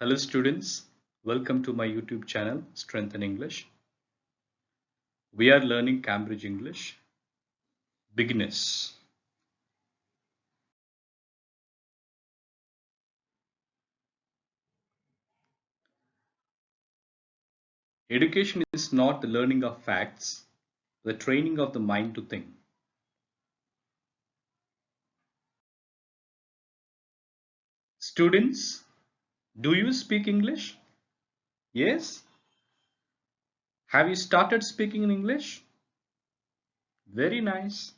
Hello students, welcome to my YouTube channel Strengthen English. We are learning Cambridge English Beginners. Education is not the learning of facts, the training of the mind to think. Students, do you speak English? Yes? Have you started speaking in English? Very nice.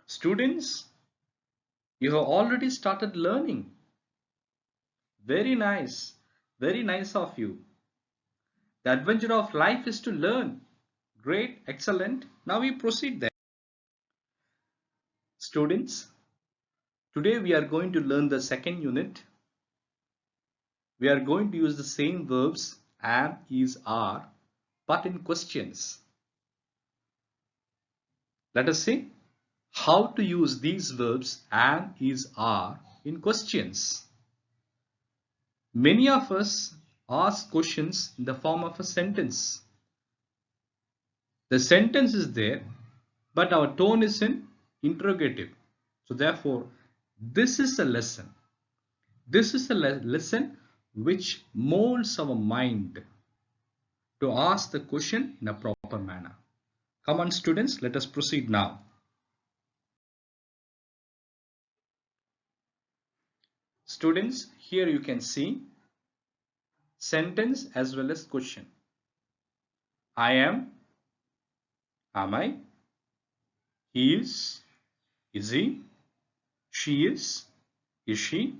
Students, you have already started learning. Very nice. Very nice of you. The adventure of life is to learn. Great, excellent. Now we proceed then. Students, today we are going to learn the second unit. We are going to use the same verbs am, is, are, but in questions. Let us see how to use these verbs am, is, are in questions. Many of us ask questions in the form of a sentence. The sentence is there, but our tone is in interrogative. So therefore, this is a lesson. This is a lesson which molds our mind to ask the question in a proper manner. Come on students, let us proceed now. Students, here you can see sentence as well as question. I am I, he is he, she is she,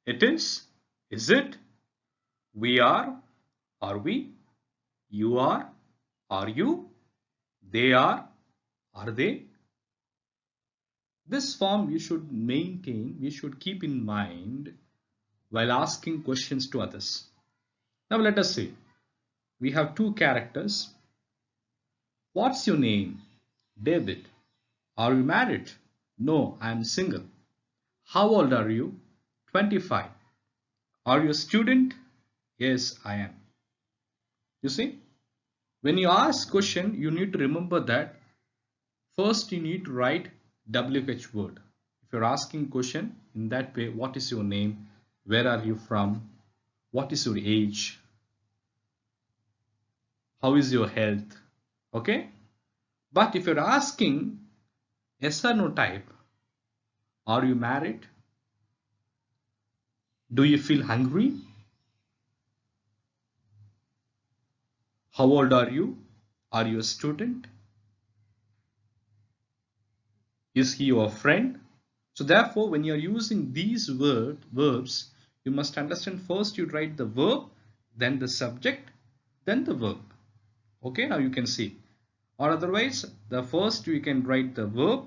it is it, we are we, you are you, they are they. This form we should maintain, we should keep in mind while asking questions to others. Now let us see. We have two characters. What's your name? David. Are you married? No, I am single. How old are you? 25. Are you a student? Yes, I am. You see, when you ask question, you need to remember that first you need to write WH word. If you're asking question in that way, what is your name? Where are you from? What is your age? How is your health? Okay. But if you're asking yes or no type, are you married? Do you feel hungry? How old are you? Are you a student? Is he your friend? So therefore, when you are using these verbs, you must understand first you write the verb, then the subject, then the verb. Okay, now you can see. Or otherwise, the first you can write the verb,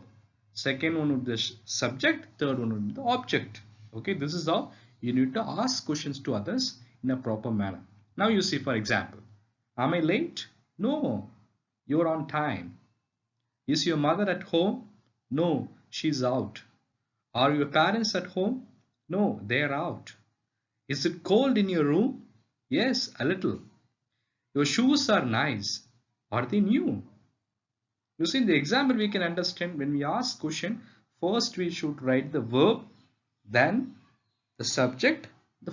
second one would be the subject, third one would be the object. Okay, this is how you need to ask questions to others in a proper manner. Now you see, for example, am I late? No, you're on time. Is your mother at home? No, she's out. Are your parents at home? No, they're out. Is it cold in your room? Yes, a little. Your shoes are nice. Are they new? You see, in the example we can understand when we ask question, first we should write the verb, then the subject,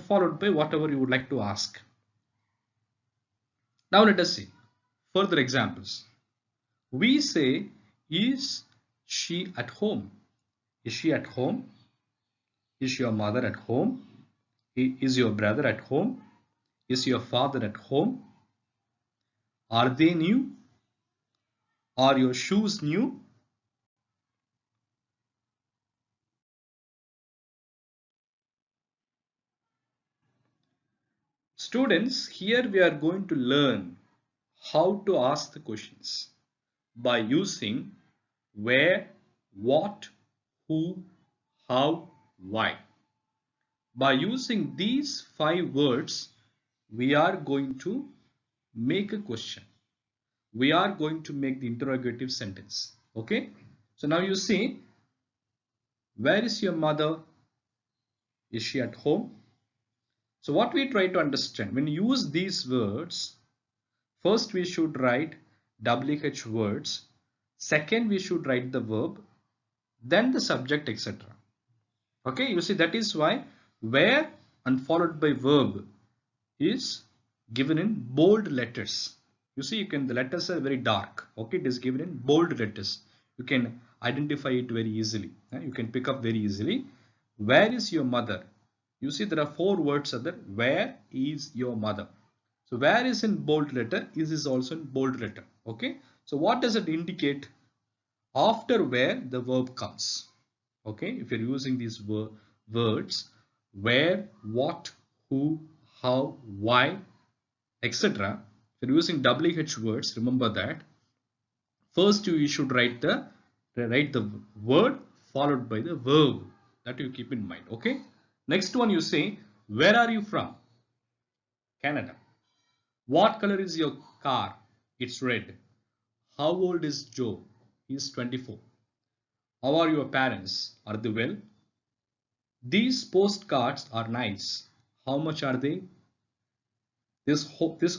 followed by whatever you would like to ask. Now let us see further examples. We say, is she at home? Is she at home? Is your mother at home? Is your brother at home? Is your father at home? Are they new? Are your shoes new? Students, here we are going to learn how to ask the questions by using where, what, who, how, why. By using these 5 words, we are going to make a question. We are going to make the interrogative sentence. Okay. So now you see, where is your mother? Is she at home? So what we try to understand, when you use these words, first we should write WH words. Second, we should write the verb, then the subject, etc. Okay, you see, that is why where and followed by verb is given in bold letters. You see, the letters are very dark. Okay, it is given in bold letters. You can identify it very easily. You can pick up very easily. Where is your mother? You see, there are 4 words there. Where is your mother? So where is in bold letter, is also in bold letter. Okay, so what does it indicate? After where the verb comes. Okay, if you're using these words, where, what, who, how, why, etc. If you're using WH words, remember that first you should write the word followed by the verb. That you keep in mind. Okay, next one, you say, where are you from? Canada. What color is your car? It's red. How old is Joe? He's 24. How are your parents? Are they well? These postcards are nice. How much are they? This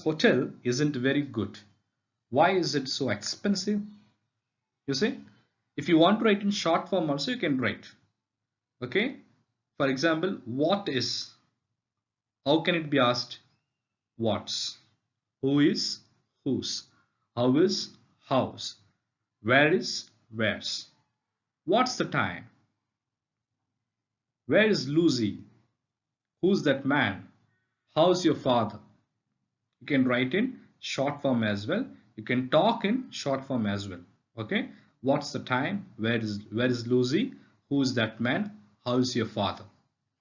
hotel isn't very good. Why is it so expensive? You see, if you want to write in short form also, you can write. Okay, for example, what is? How can it be asked? What's? Who is? Whose? How is? How's? Where is? Where's? What's the time? Where is Lucy? Who's that man? How's your father? You can write in short form as well. You can talk in short form as well. Okay, what's the time? Where is Lucy? Who is that man? How is your father?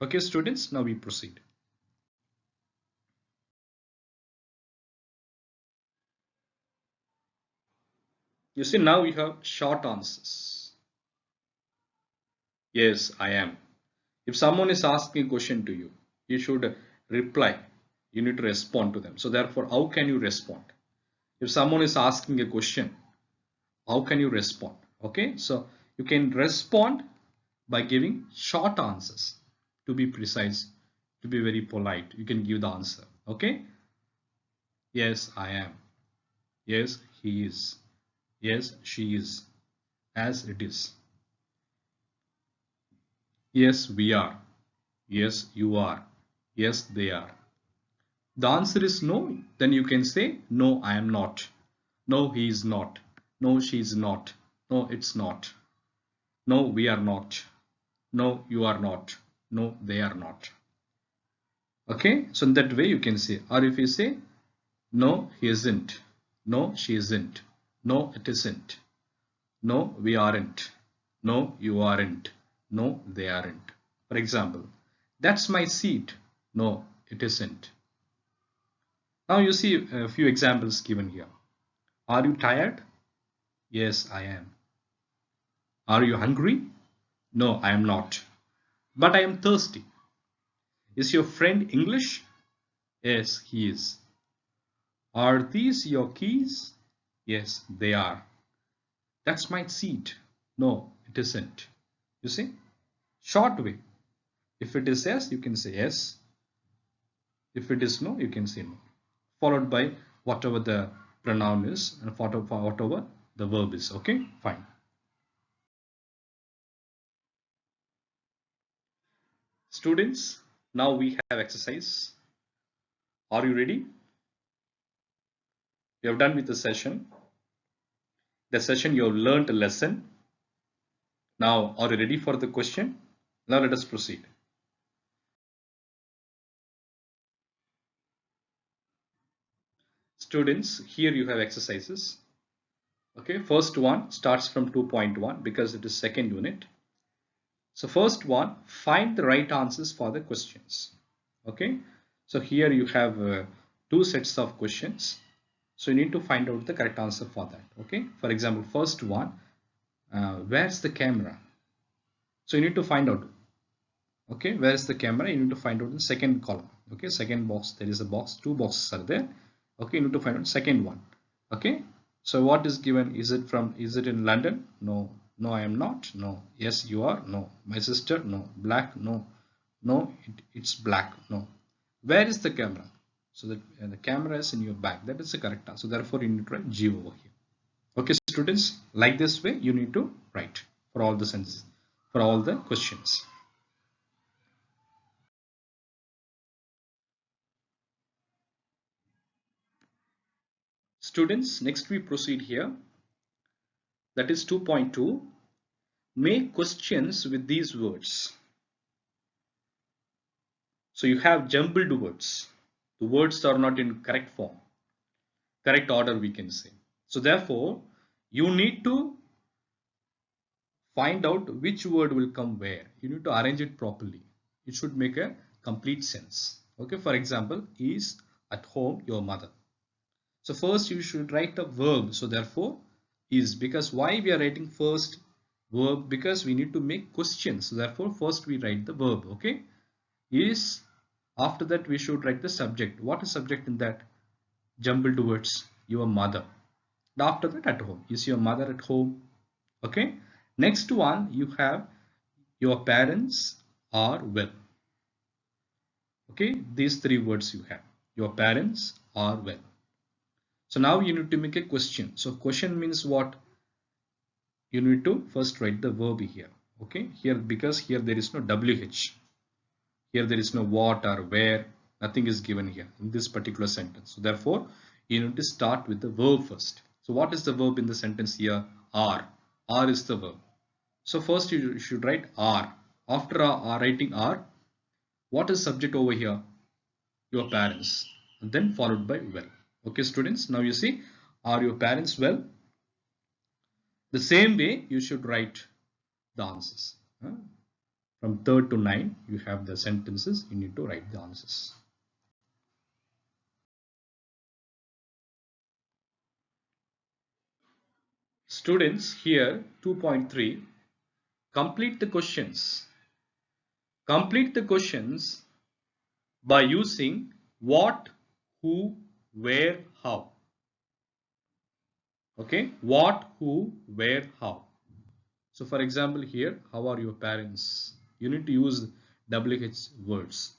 Okay, students, now we proceed. You see, now we have short answers. Yes, I am. If someone is asking a question to you, you should reply. You need to respond to them. So therefore, how can you respond? If someone is asking a question, how can you respond? Okay, so you can respond by giving short answers. To be precise, to be very polite, you can give the answer. Okay, yes, I am. Yes, he is. Yes, she is. As it is. Yes, we are. Yes, you are. Yes, they are. The answer is no, then you can say, no, I am not. No, he is not. No, she is not. No, it's not. No, we are not. No, you are not. No, they are not. Okay, so in that way you can say, or if you say, no, he isn't. No, she isn't. No, it isn't. No, we aren't. No, you aren't. No, they aren't. For example, that's my seat. No, it isn't. Now you see a few examples given here. Are you tired? Yes, I am. Are you hungry? No, I am not. But I am thirsty. Is your friend English? Yes, he is. Are these your keys? Yes, they are. That's my seat. No, it isn't. You see? Short way. If it is yes, you can say yes. If it is no, you can say no. Followed by whatever the pronoun is and whatever the verb is. Okay, fine. Students, now we have exercise. Are you ready? You have done with the session. The session you have learned a lesson. Now, are you ready for the question? Now let us proceed. Students, here you have exercises. Okay, first one starts from 2.1 because it is second unit. So first one, find the right answers for the questions. Okay, so here you have 2 sets of questions. So you need to find out the correct answer for that. Okay, for example, first one, where's the camera? So you need to find out. Okay, where's the camera? You need to find out in the second column. Okay, second box, there is a box, 2 boxes are there. Okay, you need to find out second one. Okay, so what is given? Is it in London? No, No, I am not. No. Yes, you are. No. My sister. No. Black. No. No, it's black. No. Where is the camera? So that the camera is in your bag. That is the correct answer. So therefore, you need to write G over here. Okay, students, like this way, you need to write for all the sentences, for all the questions. Students, next we proceed here. That is 2.2. Make questions with these words. So you have jumbled words. The words are not in correct form, correct order we can say. So therefore, you need to find out which word will come where. You need to arrange it properly. It should make a complete sense. Okay, for example, is at home your mother. So first you should write a verb. So therefore, is, because why we are writing first verb? Because we need to make questions. So therefore, first we write the verb. Okay, is. After that, we should write the subject. What is subject in that? Jumbled words. Your mother. After that, at home. Is your mother at home? Okay. Next one, you have your parents are well. Okay. These three words you have. Your parents are well. So now you need to make a question. So question means what? You need to first write the verb here. Okay. Here, because here there is no WH. Here there is no what or where. Nothing is given here in this particular sentence. So therefore, you need to start with the verb first. So what is the verb in the sentence here? Are. Are is the verb. So first you should write are. After writing are, what is subject over here? Your parents. And then followed by well. Okay, students. Now you see, are your parents well? The same way you should write the answers. From 3rd to 9, you have the sentences. You need to write the answers. Students, here 2.3, complete the questions. Complete the questions by using what, who, where, how. Okay, what, who, where, how. So for example here, how are your parents? You need to use WH words.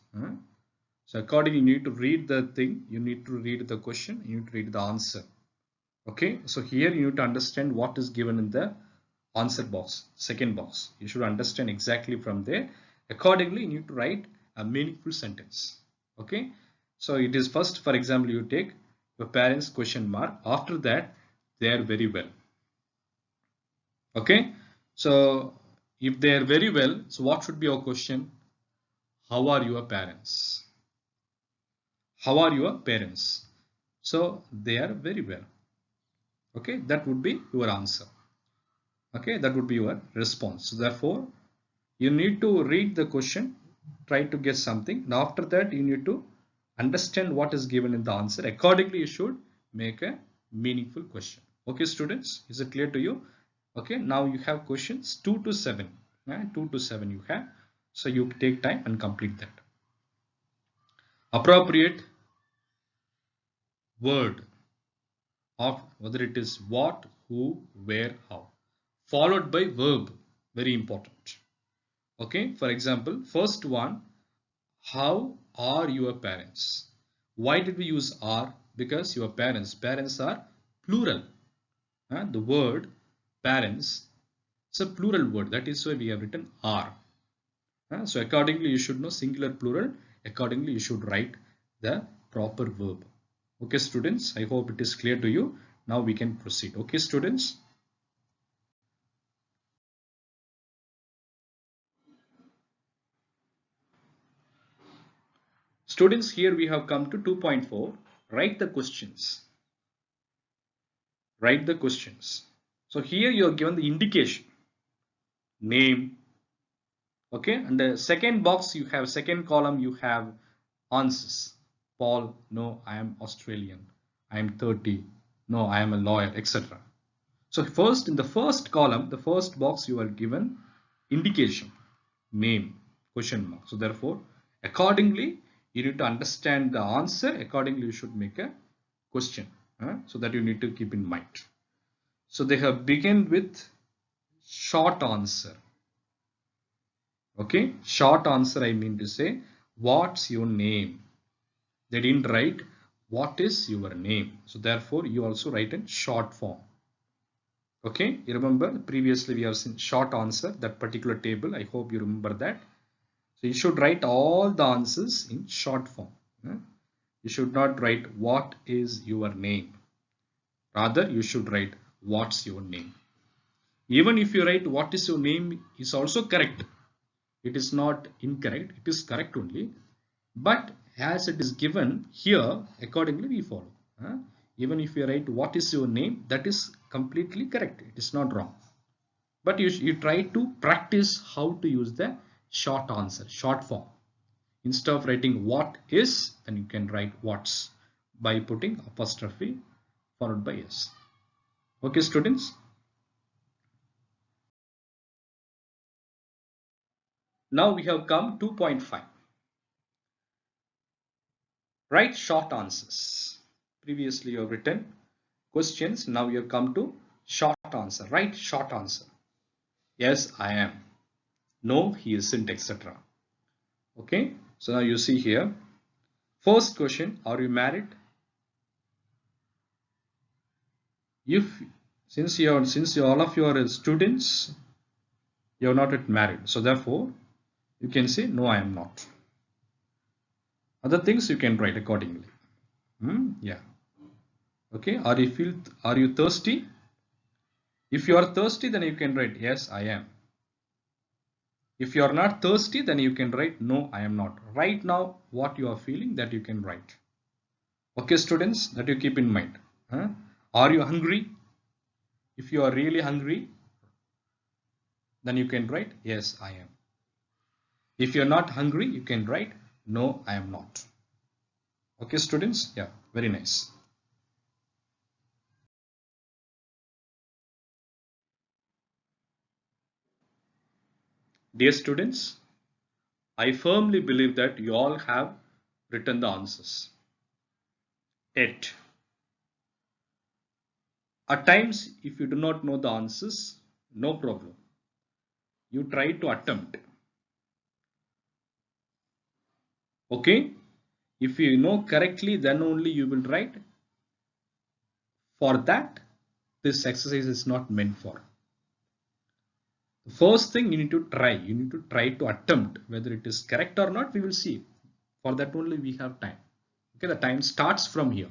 So accordingly, you need to read the thing, you need to read the question, you need to read the answer. Okay, so here you need to understand what is given in the answer box, second box. You should understand exactly from there. Accordingly, you need to write a meaningful sentence. Okay, so it is first, for example, you take your parents question mark. After that, they are very well. Okay, so if they are very well, so what should be your question? How are your parents? How are your parents? So they are very well. Okay, that would be your answer. Okay, that would be your response. So therefore, you need to read the question, try to get something. Now after that, you need to understand what is given in the answer. Accordingly, you should make a meaningful question. Okay, students, is it clear to you? Okay, now you have questions 2 to 7. 2 to 7 you have. So you take time and complete that. Appropriate word of whether it is what, who, where, how. Followed by verb. Very important. Okay, for example, first one, how are your parents? Why did we use are? Because your parents are plural. The word parents is a plural word. That is why we have written are. So accordingly, you should know singular, plural. Accordingly, you should write the proper verb. Okay, students, I hope it is clear to you. Now we can proceed. Okay, students. Students, here we have come to 2.4. Write the questions. Write the questions. So here you are given the indication. Name. Okay, and the second box you have, second column you have answers. Paul, no, I am Australian. I am 30. No, I am a lawyer, etc. So first, in the first column, the first box, you are given indication, name, question mark. So therefore, accordingly, you need to understand the answer. Accordingly, you should make a question. So that you need to keep in mind. So they have begun with short answer. Okay, short answer, I mean to say, what's your name? They didn't write what is your name. So therefore, you also write in short form. Okay, you remember previously we have seen short answer, that particular table. I hope you remember that. So you should write all the answers in short form. You should not write what is your name. Rather, you should write what's your name. Even if you write what is your name is also correct. It is not incorrect. It is correct only. But as it is given here, accordingly we follow. Even if you write what is your name, that is completely correct. It is not wrong. But you try to practice how to use the short answer, short form. Instead of writing what is, then you can write what's by putting apostrophe followed by s. Okay, students. Now we have come 2.5. Write short answers. Previously you have written questions. Now you have come to short answer. Write short answer. Yes, I am. No, he isn't, etc. Okay. So now you see here. First question, are you married? If since all of you are students, you are not yet married. So therefore, you can say no, I am not. Other things you can write accordingly. Yeah. Okay. Are you thirsty? If you are thirsty, then you can write yes, I am. If you are not thirsty, then you can write no, I am not. Right now, what you are feeling, that you can write. Okay, students, that you keep in mind. Are you hungry? If you are really hungry, then you can write yes, I am. If you're not hungry, you can write no, I am not. Okay, students? Yeah, very nice. Dear students, I firmly believe that you all have written the answers. Yet, at times, if you do not know the answers, no problem. You try to attempt. Okay? If you know correctly, then only you will write. For that, this exercise is not meant for. The first thing you need to try. You need to try to attempt. Whether it is correct or not, we will see. For that only we have time. Okay, the time starts from here.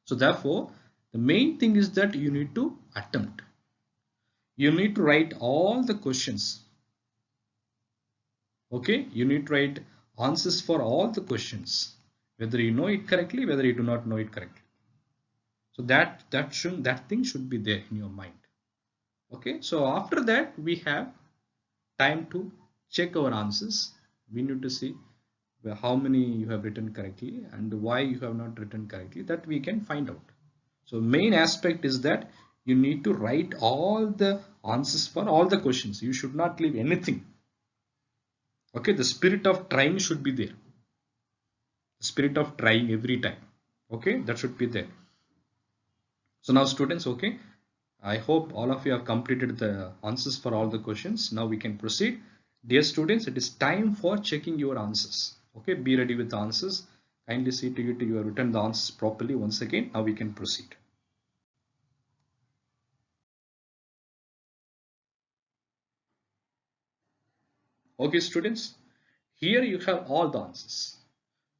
So therefore, the main thing is that you need to attempt. You need to write all the questions. Okay, you need to write answers for all the questions. Whether you know it correctly, whether you do not know it correctly. So that thing should be there in your mind. Okay, so after that we have time to check our answers. We need to see how many you have written correctly and why you have not written correctly, that we can find out. So main aspect is that you need to write all the answers for all the questions. You should not leave anything. Okay, the spirit of trying should be there. The spirit of trying every time. Okay, that should be there. So now students, okay, I hope all of you have completed the answers for all the questions. Now we can proceed. Dear students, it is time for checking your answers. Okay, be ready with the answers. Kindly see to it you have written the answers properly once again. Now we can proceed. Okay, students, here you have all the answers.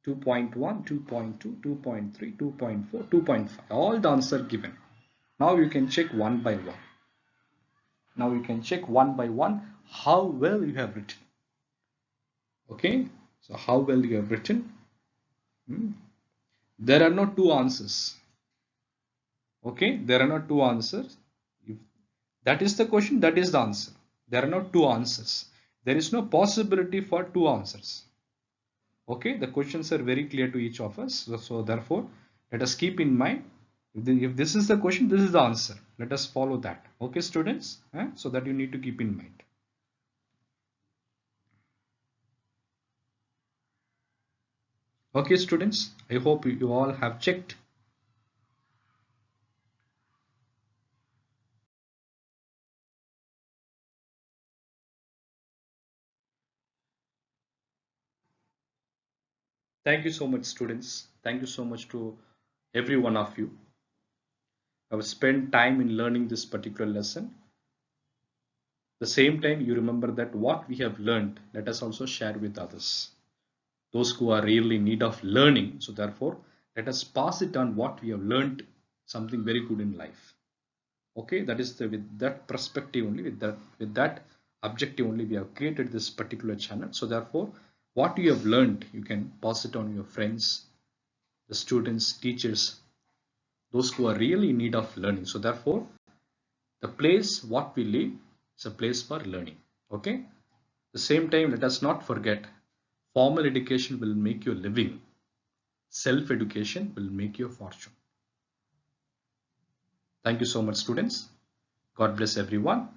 2.1, 2.2, 2.3, 2.4, 2.5. All the answers given. Now you can check one by one. Now you can check one by one how well you have written. Okay, so how well you have written. There are no two answers. Okay, there are no two answers. If that is the question, that is the answer. There are no two answers. There is no possibility for two answers. Okay, the questions are very clear to each of us. So therefore, let us keep in mind, if this is the question, this is the answer. Let us follow that. Okay, students, so that you need to keep in mind. Okay, students, I hope you all have checked. Thank you so much, students. Thank you so much to every one of you. I have spent time in learning this particular lesson. The same time, you remember that what we have learned, let us also share with others, those who are really in need of learning. So therefore, let us pass it on what we have learned, something very good in life. Okay, that is with that perspective only, with that objective only, we have created this particular channel. So therefore, what you have learned, you can pass it on your friends, the students, teachers, those who are really in need of learning. So therefore, the place what we live is a place for learning. Okay, the same time, let us not forget, formal education will make you a living, self education will make you a fortune. Thank you so much, students. God bless everyone.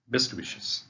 Best wishes.